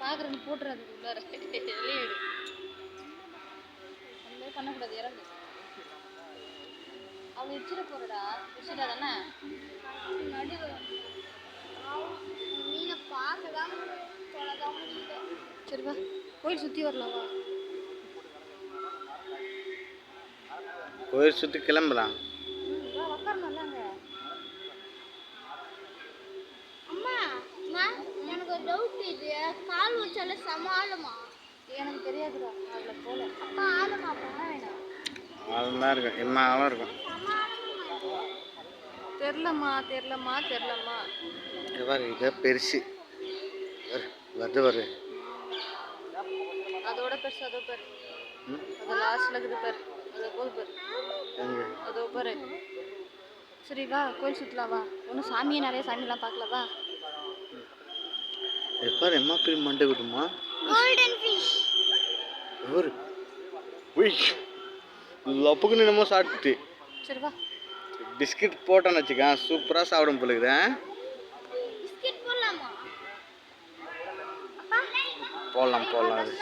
பார்க்குறது போட்டுறாது உள்ளார வெளியேடு அந்த மாதிரி பண்ணக்கூடாது இறங்கு அவங்க வச்சிட போறடா வச்சுட்டா தானே மீனை பார்க்கதான் சரி வா கோயில் சுற்றி வரலாம் வா கோயில் சுற்றி கிளம்பலாம் உட்காரணும்லாங்க அம்மா எனக்கு ஒரு டவுட் இது கால் வச்சால செம ஆழமா எனக்கு தெரியாதுடா அதில் போல அப்பா ஆழமா அப்போ என்ன வேணும் ஆழம் தான் இருக்கும் எம்மா ஆழம் இருக்கும் தெரிலம்மா பாரு இதை பெருசு வருது அதோட பெருசு அதோ பேர் அது லாஸ்ட்ல இருக்குது பேர் அது போது பேர் அதோ பேர் சரி வா கோயில் சுற்றலாம் வா ஒன்றும் சாமியே நிறைய சாமியெல்லாம் பார்க்கல வா பாரு எம்மா பெரிய மண்டை விடுமா கோல்டன் ஃபிஷ் ஒரு லப்புக்குன்னு என்னமோ சாப்பிட்டு சரி வா பிஸ்கட் போட்டோன்னு வச்சுக்க சூப்பராக சாப்பிடும் போலுக்குறேன் பிஸ்கட் போடலாமா போடலாம்